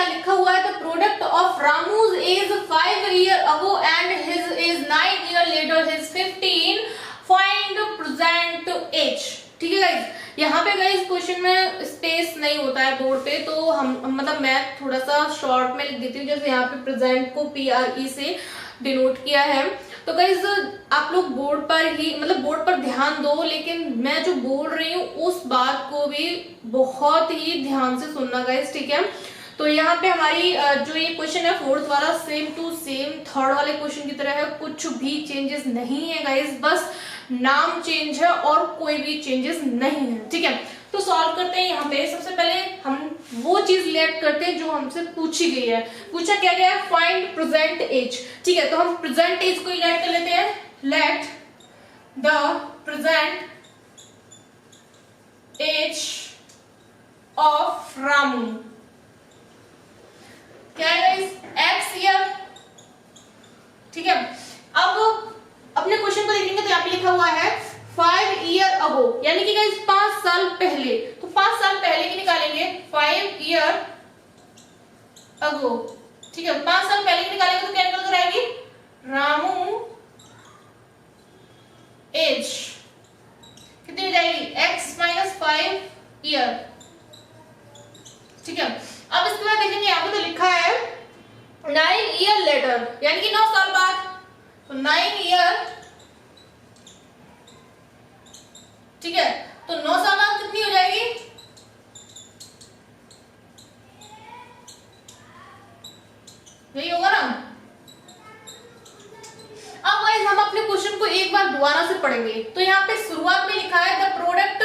क्या लिखा हुआ है, the product of Ramu's age 5 year ago and his is 9 year later his 15, find present age. ठीक है गाइज, यहाँ पे गाइज क्वेश्चन में स्पेस नहीं होता है बोर्ड पे, तो हम मतलब मैं थोड़ा सा शॉर्ट में लिख देती हूँ, जैसे यहाँ पे प्रेजेंट को PRE से डिनोट किया है। तो गाइज आप लोग बोर्ड पर ही मतलब बोर्ड पर ध्यान दो, लेकिन मैं जो बोल रही हूँ उस बात को भी बहुत ही ध्यान से सुनना गाइज, ठीक है। तो यहाँ पे हमारी जो ये क्वेश्चन है फोर्थ वाला सेम टू सेम थर्ड वाले क्वेश्चन की तरह है, कुछ भी चेंजेस नहीं है गाइज, बस नाम चेंज है और कोई भी चेंजेस नहीं है, ठीक है। तो सॉल्व करते हैं। यहाँ पे सबसे पहले हम वो चीज लेट करते हैं जो हमसे पूछी गई है। पूछा क्या गया है, फाइंड प्रेजेंट एज, ठीक है। तो हम प्रेजेंट एज को ही लेट कर लेते हैं, let the present age of Ramu, क्या है X ईयर, ठीक है। अब अपने क्वेश्चन को देखेंगे तो यहाँ पे लिखा हुआ है 5 ईयर अगो, यानी कि गाइस 5 साल पहले। तो 5 साल पहले की निकालेंगे 5 ईयर अगो, ठीक है। 5 साल पहले की निकालेंगे तो क्या निकल कर आएगी, रामू एज कितनी हो जाएगी, X माइनस 5 ईयर, ठीक है। अब इसके बाद देखेंगे यहाँ पे तो लिखा है 9 ईयर लेटर, यानी कि 9 साल बाद, तो 9 ईयर, ठीक है। तो 9 साल बाद कितनी हो जाएगी, यही होगा ना। अब गाइस हम अपने क्वेश्चन को एक बार दोबारा से पढ़ेंगे। तो यहाँ पे शुरुआत में लिखा है द प्रोडक्ट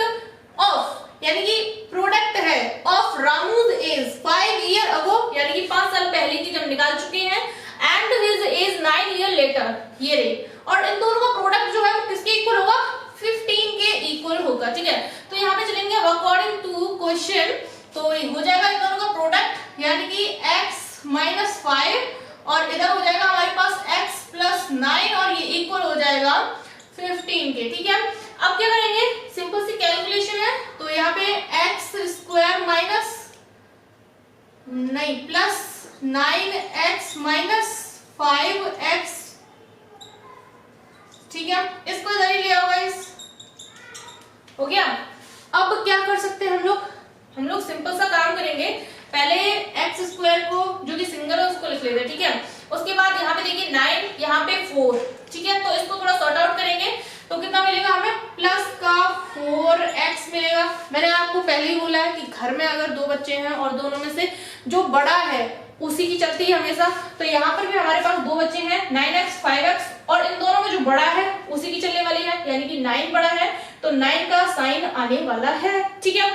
ऑफ, यानी कि प्रोडक्ट है ऑफ रामूज एज 5 ईयर अगो, यानी कि 5 साल पहले की जब निकाल चुके हैं, and his age 9 year letter, ये रही। और इन दोनों का प्रोडक्ट जो है वो किसके इक्वल होगा, 15 के इक्वल होगा, ठीक है। तो यहाँ पे चलेंगे अकॉर्डिंग टू क्वेश्चन, तो हो जाएगा इन दोनों का प्रोडक्ट, यानी कि x माइनस 5 और इधर हो जाएगा हमारे पास x प्लस 9 और ये इक्वल हो जाएगा 15 के, ठीक है। अब क्या करेंगे, सिंपल सी कैलकुलेशन है। तो यहाँ पे एक्स स्क्वायर माइनस नहीं प्लस 9x माइनस 5x, ठीक है। इसको इधर ही ले आओ गाइस, हो गया। अब क्या कर सकते हैं हम लोग सिंपल सा काम करेंगे। पहले एक्स स्क्वायर को जो कि सिंगल है उसको लिख लेते हैं, ठीक है। उसके बाद यहाँ पे देखिए 9, यहाँ पे 4, ठीक है। तो इसको थोड़ा सॉर्ट आउट करेंगे तो कितना मिलेगा हमें, प्लस का 4x मिलेगा। मैंने आपको पहले ही बोला है कि घर में अगर 2 बच्चे हैं और दोनों में से जो बड़ा है उसी की चलती है हमेशा। तो यहाँ पर भी हमारे पास 2 बच्चे हैं, 9x 5x, और इन दोनों में जो बड़ा है उसी की चलने वाली है, यानी कि 9 बड़ा है तो 9 का साइन आने वाला है, ठीक है।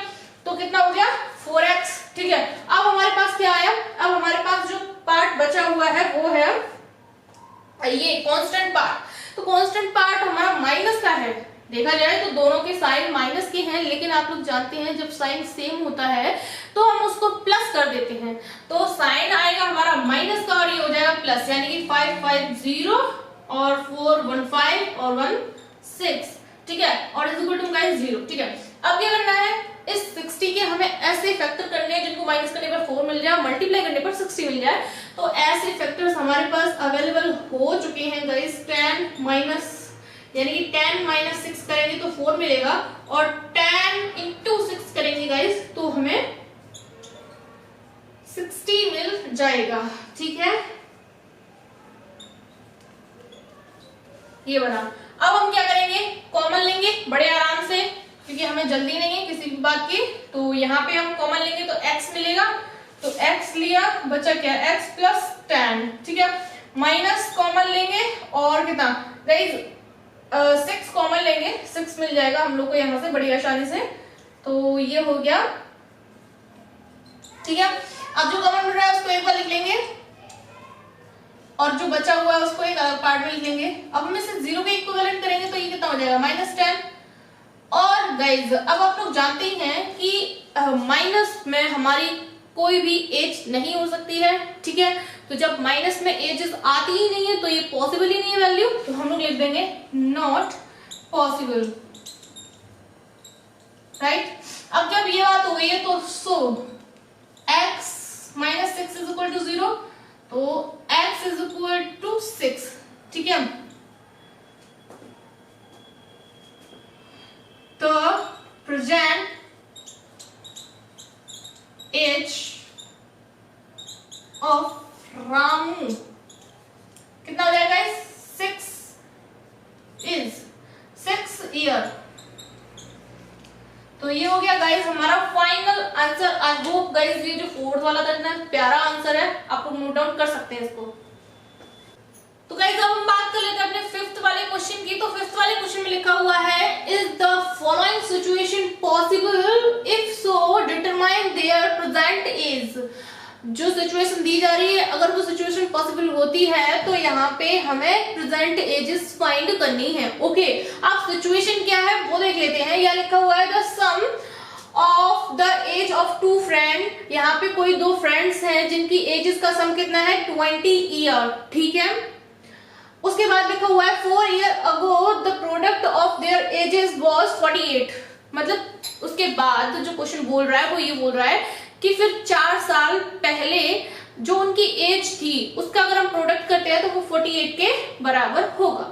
तो कितना हो गया 4x, ठीक है। अब हमारे पास क्या आया, अब हमारे पास जो पार्ट बचा हुआ है वो है ये कांस्टेंट पार्ट। तो कांस्टेंट पार्ट हमारा माइनस का है, देखा जाए तो दोनों के साइन माइनस के हैं, लेकिन आप लोग जानते हैं जब साइन सेम होता है तो हम उसको प्लस कर देते हैं। तो साइन आएगा हमारा माइनस का और ये हो जाएगा प्लस, यानी कि 5 5 0 और 4 1 5 और 1 6, ठीक है। और इज इक्वल टू गाइस 0, ठीक है। अब क्या करना है, इस 60 के हमें ऐसे फैक्टर करने हैं जिनको माइनस करने पर 4 मिल जाए, मल्टीप्लाई करने पर 60 मिल जाए। तो ऐसे फैक्टर्स हमारे पास अवेलेबल हो चुके हैं गाइस। 10 माइनस यानी कि 10 माइनस 6 करेंगे तो 4 मिलेगा, और 10 इंटू 6 करेंगे गाइस तो हमें 60 मिल जाएगा, ठीक है। ये बना। अब हम क्या करेंगे, कॉमन लेंगे बड़े आराम से, क्योंकि हमें जल्दी नहीं है किसी भी बात की। तो यहाँ पे हम कॉमन लेंगे तो x मिलेगा, तो x लिया, बचा क्या x प्लस 10, ठीक है। माइनस कॉमन लेंगे और कितना गाइस 6 कॉमन लेंगे, 6 मिल जाएगा हम लोग को यहाँ से बड़ी आसानी से। तो ये हो गया, ठीक है। अब जो कॉमन मिल रहा है उसको एक बार लिख लेंगे और जो बचा हुआ है उसको एक अलग पार्ट में लिख लेंगे। अब हम इसे 0 के इक्विवेलेंट करेंगे तो ये कितना हो जाएगा -10। और गाइज अब आप लोग जानते हैं कि माइनस में हमारी कोई भी एज नहीं हो सकती है, ठीक है। तो जब माइनस में एजेस आती ही नहीं है तो ये पॉसिबल ही नहीं है वैल्यू, तो हम लोग लिख देंगे नॉट पॉसिबल, राइट। अब जब ये बात हो गई है तो सो x -6 6 इज इक्वल टू 0, तो x इज इक्वल टू 6, ठीक है। तो प्रेजेंट एज ऑफ रामू कितना हो जाएगा? 6 ईयर। तो ये हो गया गाइस हमारा final answer. I hope guys ये जो फोर्थ वाला था इतना प्यारा आंसर है, आप लोग नोट डाउन कर सकते हैं इसको। तो गाइस अब हम बात कर लेते हैं अपने फिफ्थ वाले क्वेश्चन की। तो फिफ्थ वाले क्वेश्चन में लिखा हुआ है, is the following situation possible, if so determine their present age. जो सिचुएशन दी जा रही है, अगर वो सिचुएशन पॉसिबल होती है तो यहाँ पे हमें प्रेजेंट एजेस फाइंड करनी है। ओके, अब सिचुएशन क्या है वो देख लेते हैं। यह लिखा हुआ है the sum of the age of two friend. यहाँ पे कोई दो फ्रेंड्स हैं जिनकी एजेस का सम कितना है? 20 ईयर, ठीक है। उसके बाद लिखा हुआ है 4 year ago the product of their edges was 48। मतलब उसके बाद जो क्वेश्चन बोल रहा है वो ये बोल रहा है कि फिर 4 साल पहले जो उनकी एज थी उसका अगर हम प्रोडक्ट करते हैं तो वो 48 के बराबर होगा।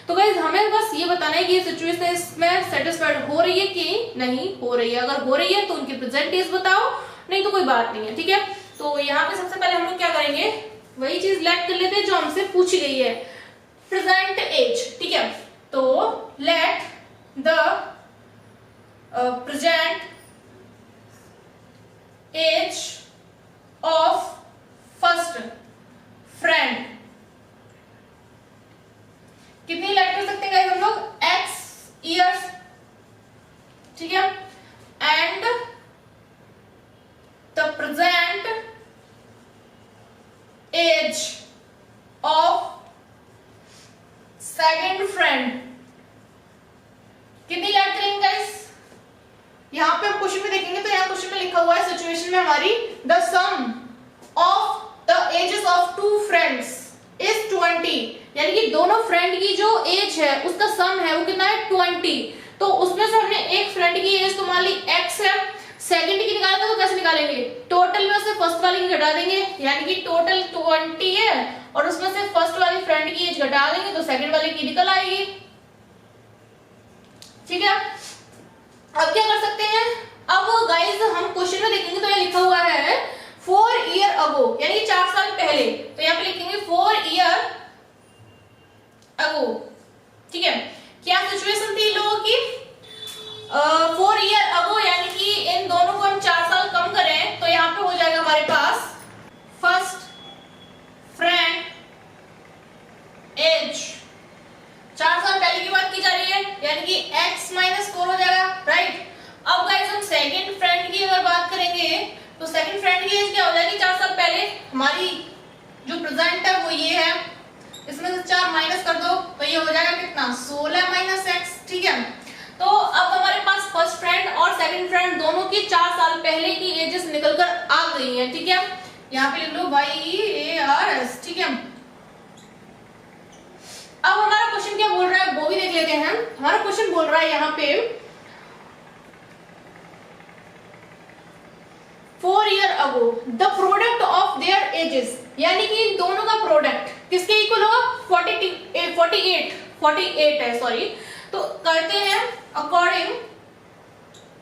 तो गाइस हमें बस ये बताना है कि ये सिचुएशन इसमें सेटिस्फाइड हो रही है कि नहीं हो रही है। अगर हो रही है तो उनकी प्रेजेंट एज बताओ, नहीं तो कोई बात नहीं है, ठीक है। तो यहाँ पे सबसे पहले हम लोग क्या करेंगे, वही चीज लेट कर लेते हैं जो हमसे पूछी गई है, प्रेजेंट एज, ठीक है। तो let the present age of first friend कितनी लेट कर सकते हैं हम लोग? x इयर्स, ठीक है। And the present age of second friend कितनी लेट करेंगे गाइस? यहाँ पे हम क्वेश्चन में देखेंगे तो यहाँ क्वेश्चन में लिखा हुआ है सिचुएशन में हमारी the sum of the ages of two friends is 20, यानी कि दोनों फ्रेंड की जो एज है उसका सम है वो कितना है? 20। तो उसमें से हमने एक फ्रेंड की एज तो मान ली x है, सेकंड की निकालेंगे तो कैसे निकालेंगे? टोटल में से फर्स्ट वाली की घटा देंगे, यानी कि टोटल 20 है और उसमें से फर्स्ट वाली फ्रेंड की एज घटा देंगे तो सेकंड वाले की निकल आएगी, ठीक है। अब क्या कर सकते हैं? अब गाइस हम क्वेश्चन में देखेंगे तो यहाँ लिखा हुआ है 4 ईयर अगो, यानी 4 साल पहले। तो यहाँ पे लिखेंगे 4 ईयर अगो, ठीक है। क्या सिचुएशन थी लोगों की? 4 ईयर अगो, यानी कि इन दोनों को हम 4 साल कम करें तो यहाँ पे हो जाएगा हमारे पास फर्स्ट फ्रेंड एज 4 साल पहले की बात की जा रही है, यानी कि x माइनस 4 हो जाएगा, राइट। अब गाइस हम सेकंड फ्रेंड की अगर बात करेंगे तो सेकंड फ्रेंड की एज क्या हो जाएगी? 4 साल पहले हमारी जो प्रेजेंट है वो ये है, इसमें से 4 माइनस कर दो तो ये हो जाएगा कितना? 16 माइनस x, ठीक है। तो अब हमारे पास फर्स्ट फ्रेंड और सेकंड फ्रेंड दोनों की 4 साल पहले की एजेस निकलकर आ गई है, ठीक है। यहाँ पे लिख लो YEARS, ठीक है। अब हमारा क्वेश्चन क्या बोल रहा है वो भी देख लेते हैं। हमारा क्वेश्चन बोल रहा है यहाँ पे 4 year ago the product of their edges, यानी कि इन दोनों का प्रोडक्ट किसके इक्वल होगा? 48 है, सॉरी। तो करते हैं अकॉर्डिंग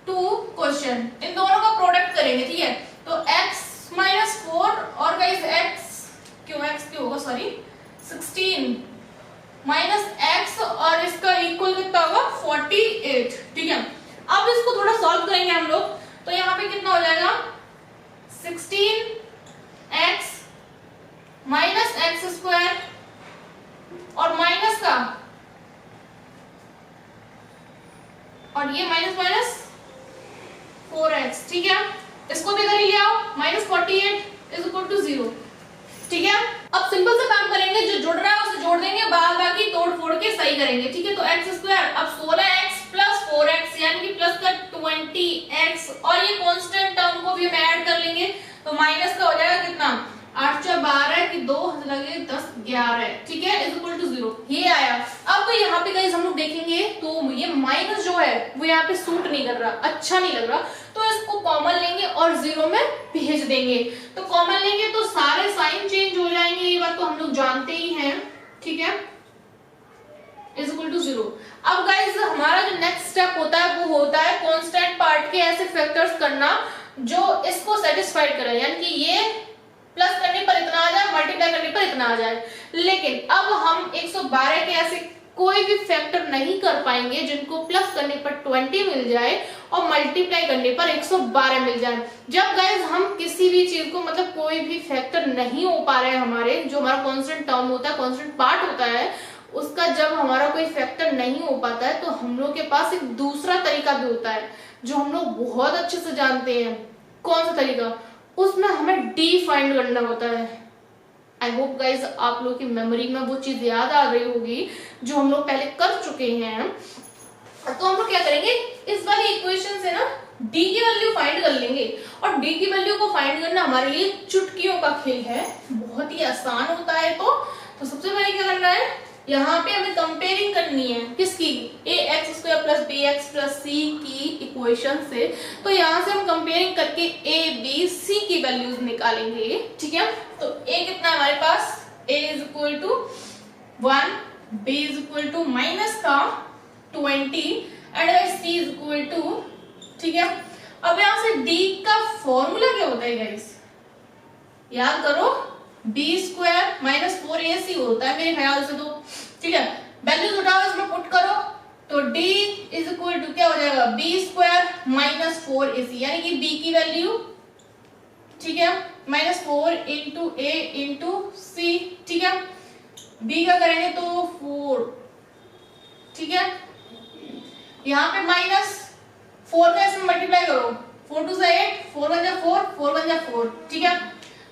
टू क्वेश्चन, इन दोनों का प्रोडक्ट करेंगे, ठीक है। तो x माइनस 4 और गाइस x क्यों होगा, सॉरी 16 माइनस x और इसका इक्वल कितना होगा? 48, ठीक है। अब इसको थोड़ा सॉल्व करेंगे हम लोग, तो यहाँ पे कितना हो जाएगा? 16x माइनस एक्स स्क्वायर और माइनस का, और ये माइनस माइनस 4x, ठीक है। इसको भी इधर ही ले आओ, माइनस 48 इज इक्वल टू 0, ठीक है। अब सिंपल से काम करेंगे, जो जुड़ रहा है उसे जोड़ देंगे, बाद बाकी तोड़ फोड़ के सही करेंगे, ठीक है। तो एक्स स्क्वायर, अब 16x प्लस 4x यानी कि प्लस का 20x, और ये कांस्टेंट टर्म को भी हम ऐड कर लेंगे तो माइनस का हो जाएगा कितना? 8 × 12 की 2 लगे 10 11, ठीक है, इज इक्वल टू 0, ये आया। अब यहाँ पे गाइस हम लोग देखेंगे तो ये माइनस जो है वो यहाँ पे सूट नहीं कर रहा, अच्छा नहीं लग रहा, तो इसको कॉमन लेंगे और 0 में भेज देंगे। तो कॉमन लेंगे तो सारे साइन चेंज हो जाएंगे, ये बात तो हम लोग जानते ही हैं, ठीक है, इज इक्वल टू 0। अब गाइस हमारा जो नेक्स्ट स्टेप होता है वो होता है कांस्टेंट पार्ट के ऐसे फैक्टर्स करना जो इसको सेटिस्फाइड करे, यानी कि ये प्लस करने पर इतना आ जाए, मल्टीप्लाई करने पर इतना आ जाए। लेकिन अब हम 112 के ऐसे कोई भी फैक्टर नहीं कर पाएंगे जिनको प्लस करने पर 20 मिल जाए और मल्टीप्लाई करने पर 112 मिल जाए। जब गाइस हम किसी भी चीज को मतलब कोई भी फैक्टर नहीं हो पा रहे हैं, हमारे जो हमारा कांस्टेंट टर्म होता है, कांस्टेंट पार्ट होता है, उसका जब हमारा कोई फैक्टर नहीं हो पाता है तो हम लोग के पास एक दूसरा तरीका भी होता है जो हम लोग बहुत अच्छे से जानते हैं। कौन सा तरीका? उसमें हमें डी फाइंड करना होता है। आई होप गाइज आप लोग की मेमोरी में वो चीज याद आ रही होगी जो हम लोग पहले कर चुके हैं। तो हम लोग क्या करेंगे, इस वाली इक्वेशन से ना डी की वैल्यू फाइंड कर लेंगे, और डी की वैल्यू को फाइंड करना हमारे लिए चुटकियों का खेल है, बहुत ही आसान होता है। तो सबसे पहले क्या करना है, यहाँ पे हमें कंपेयरिंग करनी है किसकी, ax² प्लस bx+ c की इक्वेशन से। तो यहाँ से हम कंपेयरिंग करके a b c की वैल्यूज निकालेंगे, ठीक है। तो a कितना है हमारे पास, a = 1, b = माइनस का 20 एंड c = ठीक है। अब यहाँ से d का फॉर्मूला क्या होता है गाइस, याद करो, b² - 4ac होता है मेरे ख्याल से, तो ठीक है। वैल्यूज उठाओ, इसमें पुट करो, तो d = क्या हो जाएगा, b² - 4ac, यानी कि b की वैल्यू, ठीक है, -4 × a × c, ठीक है। b का करेंगे तो 4, ठीक है। यहाँ पे -4 का इसमें मल्टीप्लाई करो, 4 2 8, 4 1 4, 4 1 4, ठीक है।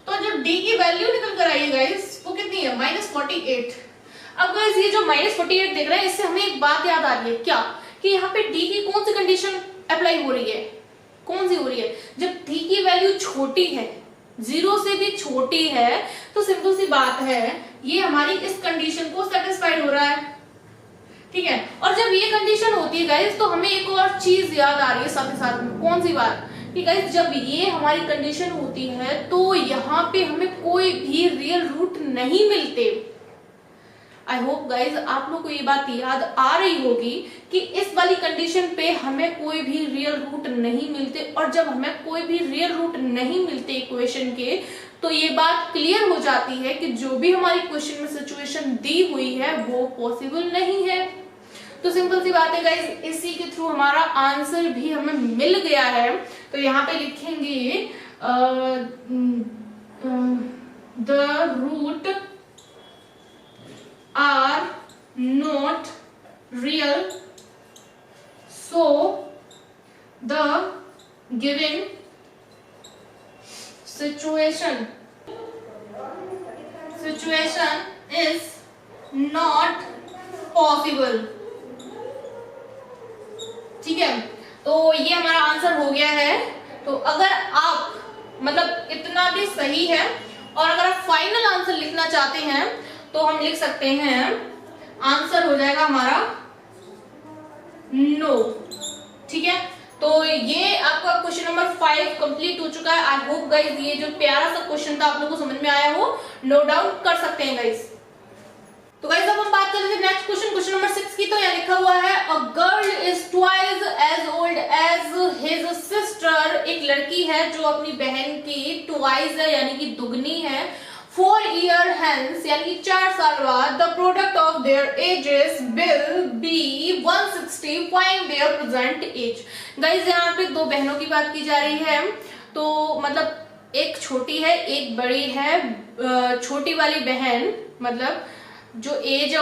तो जो d की वैल्यू निकल कर आई है गाइस वो कितनी है, -48। अब गाइस ये जो -48 देख रहे हैं, इससे हमें एक बात याद आ रही है, क्या, कि यहाँ पे d की कौन सी कंडीशन अप्लाई हो रही है, कौन सी हो रही है, जब d की वैल्यू छोटी है, 0 से भी छोटी है, तो सिंपल सी बात है ये हमारी इस कंडीशन को सेटिस्फाइड हो रहा है, ठीक है। और जब ये कंडीशन होती है गाइस तो हमें एक और चीज याद आ रही है साथ ही साथ में, कौन सी बात, कि गाइस जब ये हमारी कंडीशन होती है तो यहाँ पे हमें कोई भी रियल रूट नहीं मिलते। आई होप गाइज आप लोग को ये बात याद आ रही होगी कि इस वाली कंडीशन पे हमें कोई भी रियल रूट नहीं मिलते, और जब हमें कोई भी रियल रूट नहीं मिलते इक्वेशन के, तो ये बात क्लियर हो जाती है कि जो भी हमारी क्वेश्चन में सिचुएशन दी हुई है वो पॉसिबल नहीं है। तो सिंपल सी बात है गाइज, इसी के थ्रू हमारा आंसर भी हमें मिल गया है। तो यहाँ पे लिखेंगे the root are not real, so the given situation is not possible, ठीक है। तो ये हमारा आंसर हो गया है। तो अगर आप मतलब इतना भी सही है, और अगर आप फाइनल आंसर लिखना चाहते हैं तो हम लिख सकते हैं, आंसर हो जाएगा हमारा नो, ठीक है। तो ये आपका क्वेश्चन नंबर 5 कंप्लीट हो चुका है। आई होप गाइज ये जो प्यारा सा क्वेश्चन था आप लोगों को समझ में आया हो, नो डाउट कर सकते हैं गाइज। तो गाइस अब हम बात कर रहे थे नेक्स्ट क्वेश्चन नंबर 6 की। तो यहाँ लिखा हुआ है a girl is twice as old as his sister, एक लड़की है जो अपनी बहन की ट्वाइस है यानी कि दुगनी है, 4 ईयर हेंस यानी कि 4 साल बाद, the product of their ages will be 160, find their present age. Guys यहाँ पे दो बहनों की बात की जा रही है, तो मतलब एक छोटी है एक बड़ी है। छोटी वाली बहन मतलब जो एज है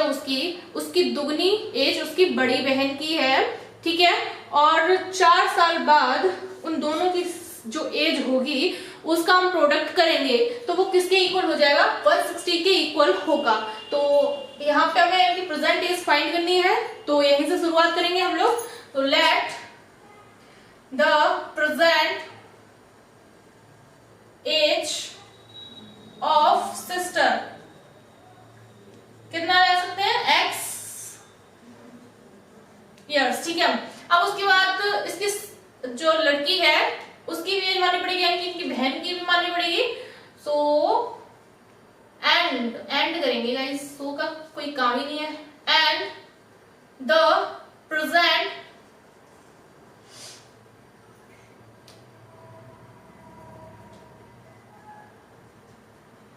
उसकी दुगनी एज उसकी बड़ी बहन की है, ठीक है। और 4 साल बाद उन दोनों की जो एज होगी उसका हम प्रोडक्ट करेंगे तो वो किसके इक्वल हो जाएगा, 160 के इक्वल होगा। तो यहाँ पे हमें प्रेजेंट एज फाइंड करनी है, तो यहीं से शुरुआत करेंगे हम लोग। तो लेट द प्रेजेंट एज कि इनकी बहन की भी माननी पड़ेगी। सो एंड करेंगे गाइस, सो का कोई काम ही नहीं है। And the present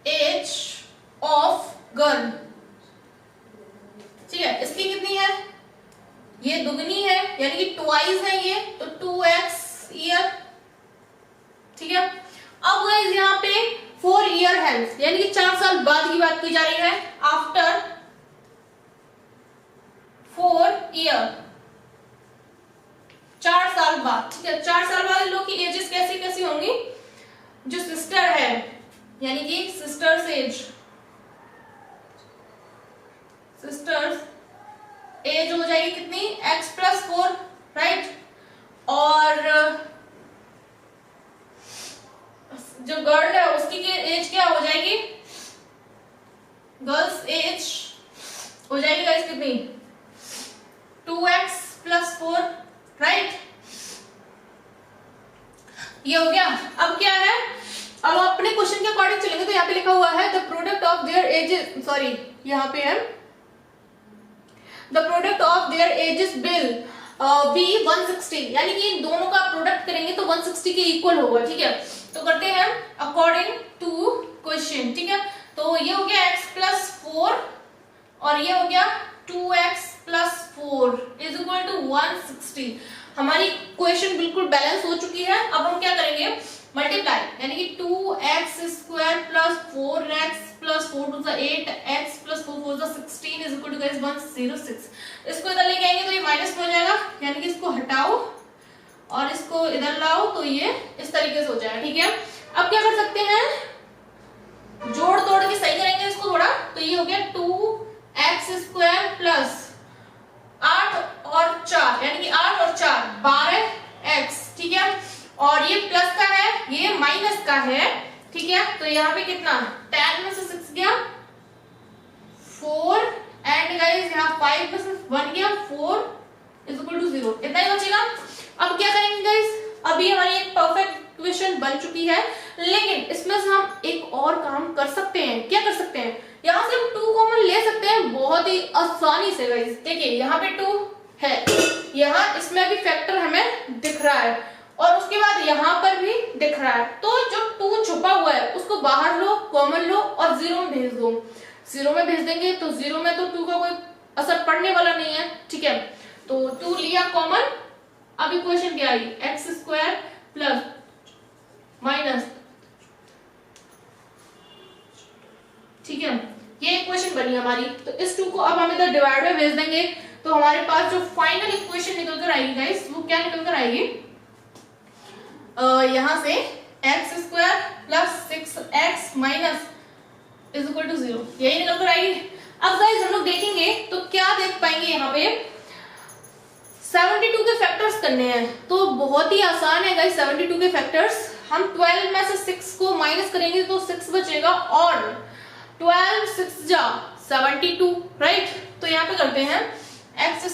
age of girl, ठीक है, इसकी कितनी है, ये दुगनी है यानी कि ट्वाइस है ये, तो 2x ईयर, ठीक है। अब गाइस यहाँ पे 4 ईयर हेल्थ यानी कि 4 साल बाद की बात की जा रही है, आफ्टर 4 ईयर, 4 साल बाद, ठीक है। 4 साल बाद इन लोग की एजेस कैसी कैसी होंगी, जो सिस्टर है यानी कि सिस्टर्स एज हो जाएगी कितनी, x+4, राइट। और जो गर्ल है उसकी एज क्या हो जाएगी, गर्ल्स एज हो जाएगी गाइस कितनी, 2x+4, राइट। ये हो गया। अब क्या है, अब अपने क्वेश्चन के अकॉर्डिंग चलेंगे, तो यहाँ पे लिखा हुआ है the product of their edges, sorry यहाँ पे है the product of their ages will be 160, यानी कि इन दोनों का प्रोडक्ट करेंगे तो 160 के इक्वल होगा, ठीक है। तो करते हैं अकॉर्डिंग टू क्वेश्चन, ठीक है। तो ये हो गया x+4 और ये हो गया 2x+4 इज इक्वल टू 160। हमारी क्वेश्चन बिल्कुल बैलेंस हो चुकी है। अब हम क्या करेंगे, मल्टीप्लाई, यानी कि 2x² plus 4x plus 4 to the 8x plus 4 4 the 16 is equal to guys 106। इसको इधर लेके आएंगे तो ये माइनस में हो जाएगा, यानी कि इसको हटाओ और इसको इधर लाओ तो ये इस तरीके से हो जाएगा, ठीक है। अब क्या कर सकते हैं, जोड़ तोड़ के सही करेंगे इसको थोड़ा, तो ये हो गया 2x² प्लस 8 और 4 यानी कि 8 और 4 12x, ठीक है। और ये प्लस का है, ये माइनस का है, ठीक है। तो यहाँ पे कितना, 10 में से 6 गया 4 एंड गाइस यहाँ 5 में से 1 गया 4 इज इक्वल टू 0, इतना ही बचेगा। अब क्या करेंगे गाइस, अभी हमारी एक परफेक्ट इक्वेशन बन चुकी है, लेकिन इसमें से हम एक और काम कर सकते हैं। क्या कर सकते हैं, यहाँ से हम 2 कॉमन ले सकते हैं बहुत ही आसानी से गाइस। देखिए यहाँ पे 2 है, यहाँ इसमें भी फैक्टर हमें दिख रहा है और उसके बाद यहाँ पर भी दिख रहा है, तो जो 2 छुपा हुआ है उसको बाहर लो, कॉमन लो और 0 में भेज दो। 0 में भेज देंगे तो 0 में तो 2 का कोई असर पड़ने वाला नहीं है, ठीक है। तो 2 लिया कॉमन, अब इक्वेशन क्या आई, x² प्लस माइनस, ठीक है, ये इक्वेशन बनी हमारी। तो इस 2 को अब हम इधर डिवाइड में भेज देंगे तो हमारे पास जो फाइनल इक्वेशन निकल कर आएगी गाइस, वो क्या निकल कर आएगी, यहां से x² plus 6x minus is equal to 0, यही निकल कर आएगी। अब गाइस हम लोग देखेंगे तो क्या देख पाएंगे, यहाँ पे 72 के फैक्टर्स करने हैं, तो बहुत ही आसान है गाइस। 72 के फैक्टर्स, हम 12 में से 6 को माइनस करेंगे तो 6 बचेगा और 12 6 जा 72, राइट। तो यहाँ पे करते हैं x²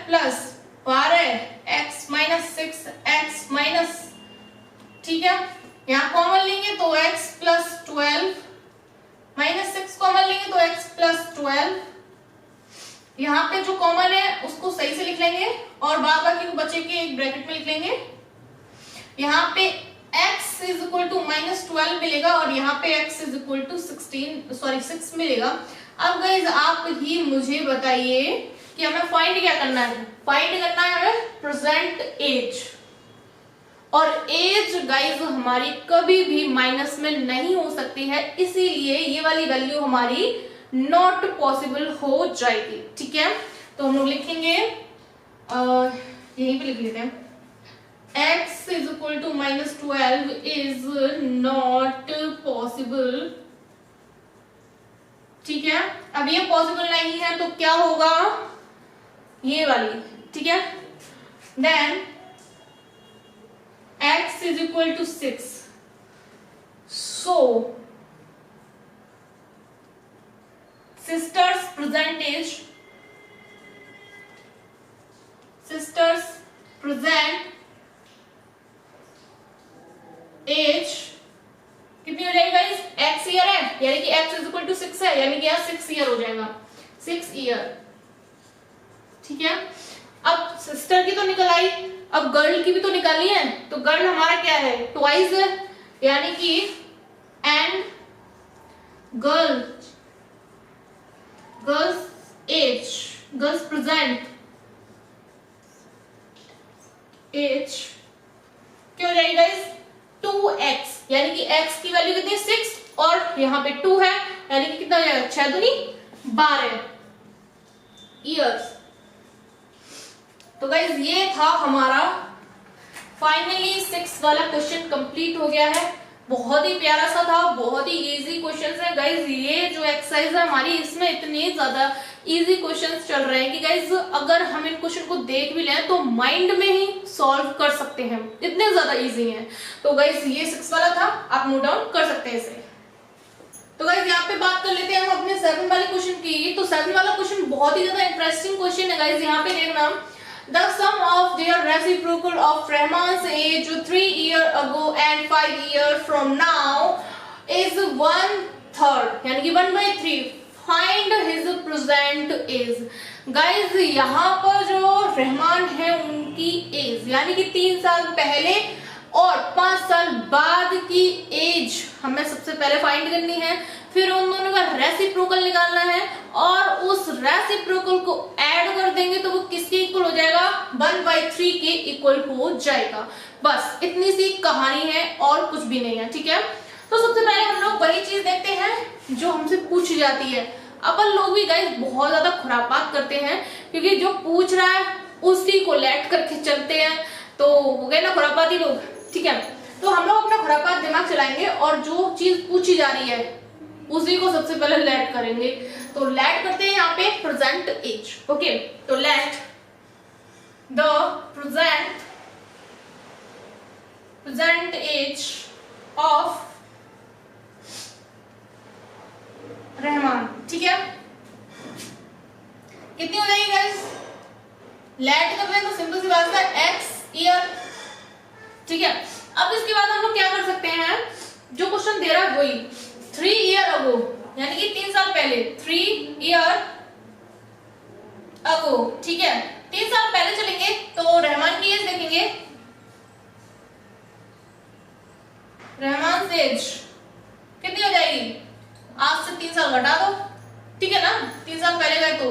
plus 12x minus 6x minus, ठीक है। यहाँ कॉमन लेंगे तो x प्लस 12 माइनस 6 कॉमन लेंगे तो x प्लस 12, यहाँ पे जो कॉमन है उसको सही से लिख लेंगे और बाद बाकी को बचे के एक ब्रैकेट में लिख लेंगे। यहाँ पे x इज इक्वल टू -12 मिलेगा और यहाँ पे x इज इक्वल टू 6 मिलेगा। अब गाइस आप ही मुझे बताइए कि हमें फाइंड क्या करना है, फाइंड करना है हमें प्रेजेंट एज, और एज गाइस हमारी कभी भी माइनस में नहीं हो सकती है, इसीलिए ये वाली वैल्यू हमारी नॉट पॉसिबल हो जाएगी, ठीक है। तो हम लोग लिखेंगे, यहीं पे लिख लेते हैं, x is equal to -12 is not possible, ठीक है। अब ये पॉसिबल नहीं है तो क्या होगा, ये वाली, ठीक है। Then x is equal to 6, so sisters present age age कितनी हो जाएगी गाइस, x ईयर है, यानी कि x इज इक्वल टू 6 है, यानी कि यहाँ 6 ईयर हो जाएगा, 6 ईयर। ठीक है, अब सिस्टर की तो निकल आई, अब गर्ल की भी तो निकाली है, तो गर्ल हमारा क्या है, ट्वाइस है, यानी कि and girls age, girls present age क्या हो जाएगी गाइस, 2x, यानी कि x की वैल्यू कितनी है 6 और यहाँ पे 2 है, यानी कि कितना हो जाएगा 6 दूनी 12 ईयर्स। तो गाइज ये था हमारा फाइनली 6 वाला क्वेश्चन कंप्लीट हो गया है। बहुत ही प्यारा सा था, बहुत ही इजी क्वेश्चंस है गाइज। ये जो एक्सरसाइज है हमारी, इसमें इतने ज्यादा इजी क्वेश्चंस चल रहे हैं कि गाइज अगर हम इन क्वेश्चन को देख भी लें तो माइंड में ही सॉल्व कर सकते हैं, इतने ज्यादा इजी हैं। तो गाइज ये 6 वाला था, आप नोट डाउन कर सकते हैं इसे। तो गाइज यहाँ पे बात कर लेते हैं हम अपने 7 वाले क्वेश्चन की। तो 7 वाला क्वेश्चन बहुत ही ज्यादा इंटरेस्टिंग क्वेश्चन है गाइज। यहाँ पे देखना, the sum of their reciprocal of Rahman's age 3 years ago and 5 years from now is 1/3, यानी कि 1/3. Find his present age. Guys यहाँ पर जो रहमान है उनकी एज, यानी कि 3 साल पहले और 5 साल बाद की एज हमें सबसे पहले फाइंड करनी है, फिर उन दोनों का रेसिप्रोकल निकालना है और उस रेसिप्रोकल को ऐड कर देंगे तो वो किसके इक्वल हो जाएगा, 1/3 के इक्वल हो जाएगा। बस इतनी सी कहानी है और कुछ भी नहीं है। ठीक है, तो सबसे पहले हम लोग वही चीज देखते हैं जो हमसे पूछी जाती है। अपन लोग भी गाइस बहुत ज्यादा खुरापात करते हैं, क्योंकि जो पूछ रहा है उसी को लेट करके चलते हैं, तो हो गए ना खुरापाती लोग। ठीक है, तो हम लोग अपना खुरापात दिमाग चलाएंगे और जो चीज पूछी जा रही है उसी को सबसे पहले लेट करेंगे। तो लेट करते हैं यहाँ पे प्रेजेंट एज। ओके, तो let the present age of Rahman. ठीक है, कितनी हो जाएगी गाइस, लेट कर रहे हैं तो सिंपल सी बात है x ईयर। ठीक है, अब इसके बाद हम लोग क्या कर सकते हैं, जो क्वेश्चन दे रहा है वही 3 ईयर अगो, यानी कि 3 साल पहले, 3 ईयर अगो। ठीक है, 3 साल पहले चलेंगे तो रहमान की एज देखेंगे, रहमान एज कितनी हो जाएगी, आज से 3 साल घटा दो। ठीक है ना, 3 साल पहले गए तो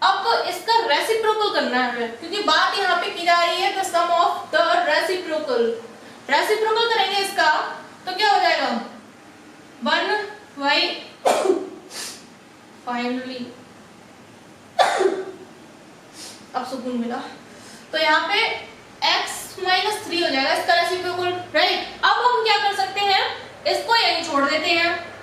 अब इसका रेसिप्रोकल करना है, क्योंकि बात यहाँ पे की जा रही है the sum of the reciprocal. Reciprocal करेंगे इसका तो क्या हो जाएगा, 1/, फाइनली अब सुकून मिला। तो यहाँ पे x-3 हो जाएगा इसका रेसिप्रोकल, राइट। अब हम क्या कर सकते हैं, इसको यहीं छोड़ देते हैं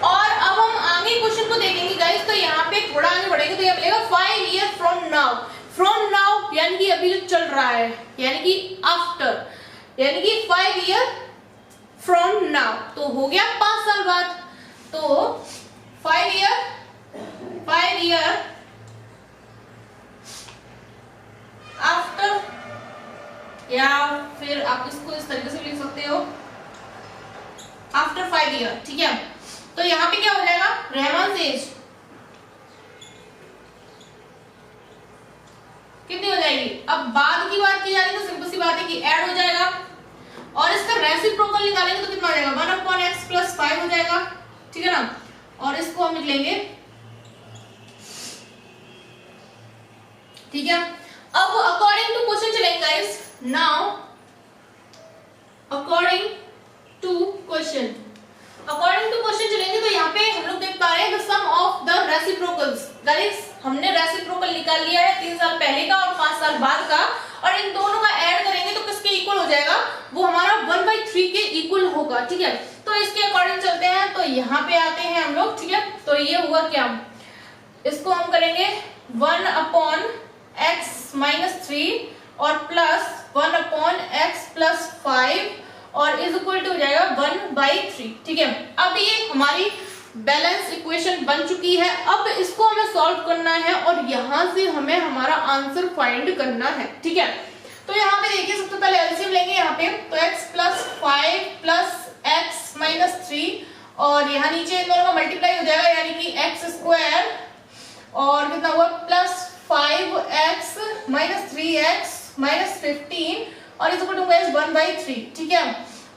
और अब हम आगे क्वेश्चन को देखेंगे गाइस। तो यहाँ पे थोड़ा आगे बढ़ेंगे तो ये मिलेगा 5 year from now. From now यानी कि अभी जो चल रहा है, यानी कि आफ्टर, यानी कि 5 ईयर फ्रॉम नाउ, तो हो गया 5 साल बाद। तो 5 ईयर आफ्टर, या फिर आप इसको इस तरीके से लिख सकते हो, आफ्टर 5 ईयर। ठीक है, तो यहाँ पे क्या हो जाएगा, रहमान एज कितनी हो जाएगी। अब बाद की बात की जा रही है तो सिंपल सी बात है कि ऐड हो जाएगा और इसका रेसिप्रोकल निकालेंगे तो कितना हो जाएगा, 1/x + 5 हो जाएगा। ठीक है ना, और इसको हम लिख लेंगे। ठीक है, अब अकॉर्डिंग टू क्वेश्चन चलेंगे guys. Now according to question चलेंगे तो यहाँ पे हम लोग देख पा रहे हैं the sum of the reciprocals. Guys हमने रेसिप्रोकल निकाल लिया है 3 साल पहले का और 5 साल बाद का, और इन दोनों का ऐड करेंगे तो किसके इक्वल हो जाएगा, वो हमारा 1/3 के इक्वल होगा। ठीक है, तो इसके अकॉर्डिंग चलते हैं। तो यहाँ पे आते हैं हम लोग। ठीक है, तो ये हुआ क्या, इसको हम करेंगे 1/x-3 और प्लस 1/x + 5 और इज इक्वल टू हो जाएगा 1/3। ठीक है, अब ये हमारी बैलेंस इक्वेशन बन चुकी है। अब इसको हमें सॉल्व करना है और यहां से हमें हमारा आंसर फाइंड करना है। ठीक है, तो यहाँ पे देखिए सबसे पहले एलसीएम लेंगे यहाँ पे, तो x plus 5 plus x minus 3 और यहाँ नीचे इन दोनों का मल्टीप्लाई हो जाएगा यानी कि x स्क्वायर और कितना हुआ plus 5x minus 3x minus 15 और इस ऊपर 1/3। ठीक है,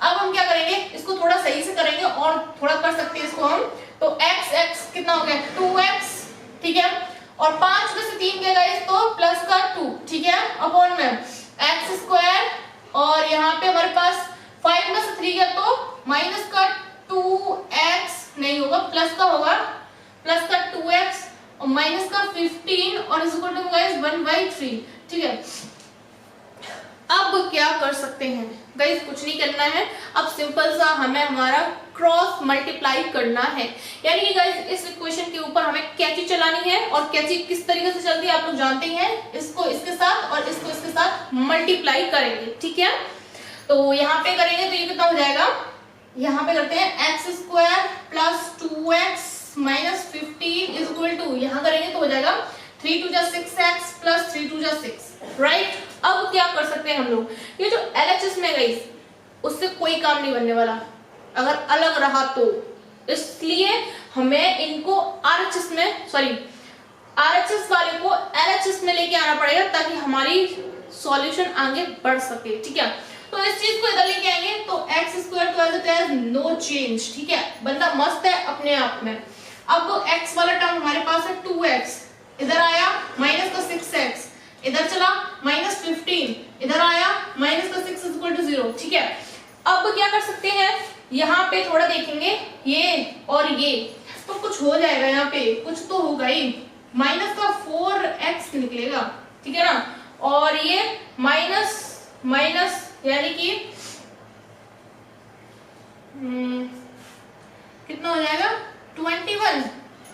अब हम क्या करेंगे, इसको थोड़ा सही से करेंगे और थोड़ा कर सकते हैं इसको हम। तो x कितना हो गया 2x, ठीक है, और 5 में से 3 क्या गाइस, तो प्लस का 2, ठीक है, अपॉन में x स्क्वायर और यहाँ पे हमारे पास 5 में से 3 गया तो माइनस का 2x नहीं होगा, प्लस का होगा, प्लस का 2x और माइनस का 15 और इस ऊपर गाइस 1/3। ठीक है, अब क्या कर सकते हैं गाइस, कुछ नहीं करना है, अब सिंपल सा हमें हमारा क्रॉस मल्टीप्लाई करना है। यानी कि गाइस इस इक्वेशन के ऊपर हमें कैंची चलानी है और कैंची किस तरीके से चलती है आप लोग जानते ही हैं, इसको इसके साथ और इसको इसके साथ मल्टीप्लाई करेंगे। ठीक है, तो यहाँ पे करेंगे तो ये कितना हो जाएगा, यहाँ पे करते हैं x square plus 2x minus 15 is equal to, यहाँ करेंगे तो हो जाएगा 3 2 6x प्लस 3 2 6, राइट। अब क्या कर सकते हैं हम लोग, ये जो LHS में गई उससे कोई काम नहीं बनने वाला अगर अलग रहा तो, इसलिए हमें इनको RHS में RHS वाले को LHS में लेके आना पड़ेगा ताकि हमारी सॉल्यूशन आगे बढ़ सके। ठीक है, तो इस चीज को इधर लेके आएंगे तो एक्स स्क्वायर को as it is no change. ठीक है, बंदा मस्त है अपने आप में। अब तो x वाला टर्म हमारे पास है 2x, इधर आया माइनस का 6x, इधर चला माइनस 15, इधर आया माइनस का 6 इज इक्वल टू 0। ठीक है, अब क्या कर सकते हैं, यहाँ पे थोड़ा देखेंगे ये और ये तो कुछ हो जाएगा, यहाँ पे कुछ तो होगा ही, माइनस का 4x निकलेगा। ठीक है ना, और ये माइनस माइनस यानी कि कितना हो जाएगा 21,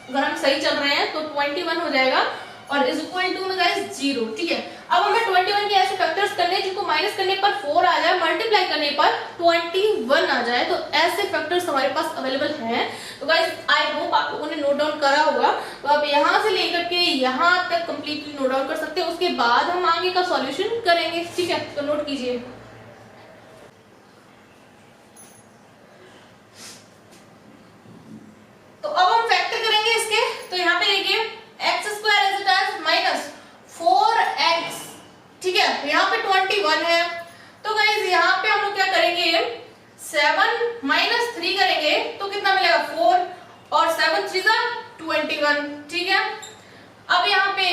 अगर हम सही चल रहे हैं तो 21 हो जाएगा और इज इक्वल टू में गाइस 0। ठीक है, अब हमें 21 के ऐसे फैक्टर्स करने हैं जिनको माइनस करने पर 4 आ जाए, मल्टीप्लाई करने पर 21 आ जाए, तो ऐसे फैक्टर्स हमारे पास अवेलेबल हैं। तो गाइस आई होप आप लोगों ने नोट डाउन करा होगा, तो आप यहाँ से लेकर के यहाँ तक कंप्लीटली नोट डाउन कर सकते हैं, उसके बाद हम आगे का सॉल्यूशन करेंगे। ठीक है, तो नोट कीजिए। तो अब हम फैक्टर करेंगे इसके, तो यहाँ पे देखिए x square is it is minus 4x, ठीक है, यहाँ पे 21 है, तो गाइस यहाँ पे हम लोग क्या करेंगे 7 माइनस 3 करेंगे तो कितना मिलेगा 4 और 7 3 जा 21। ठीक है, अब यहाँ पे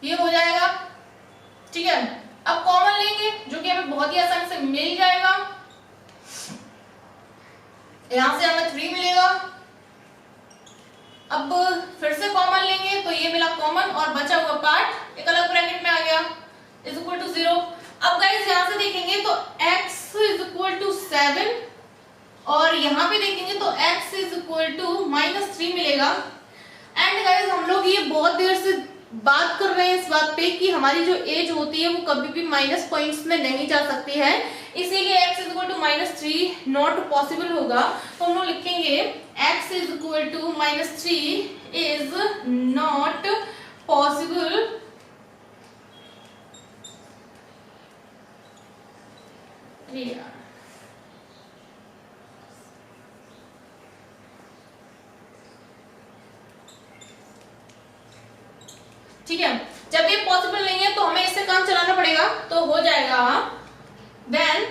ये हो जाएगा। ठीक है, अब कॉमन लेंगे जो कि हमें बहुत ही आसानी से मिल जाएगा, यहां से हमें 3 मिलेगा। अब फिर से कॉमन लेंगे तो ये मिला कॉमन और बचा हुआ पार्ट एक अलग ब्रैकेट में आ गया इज इक्वल टू 0। अब गाइस यहां से देखेंगे तो x इज इक्वल टू 7 और यहां पे देखेंगे तो x is equal to minus 3 मिलेगा। एंड गाइस हम लोग ये बहुत देर से बात कर रहे हैं इस बात पे कि हमारी जो एज होती है वो कभी भी माइनस पॉइंट्स में नहीं जा सकती है, इसीलिए x is equal to minus 3 not possible होगा। तो हम लोग लिखेंगे x is equal to minus 3 is not possible ठीक है, जब ये पॉसिबल नहीं है तो हमें इससे काम चलाना पड़ेगा, तो हो जाएगा then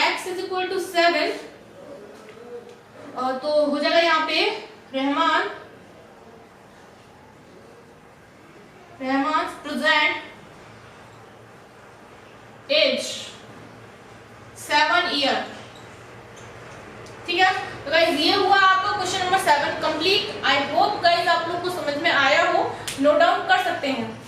x is equal to 7 और तो हो जाएगा यहाँ पे रहमान प्रेजेंट एज 7 ईयर। ठीक है, तो गाइस ये हुआ आपका question number 7 complete. I hope guys आप लोग को समझ में आया हो, नोट डाउन कर सकते हैं।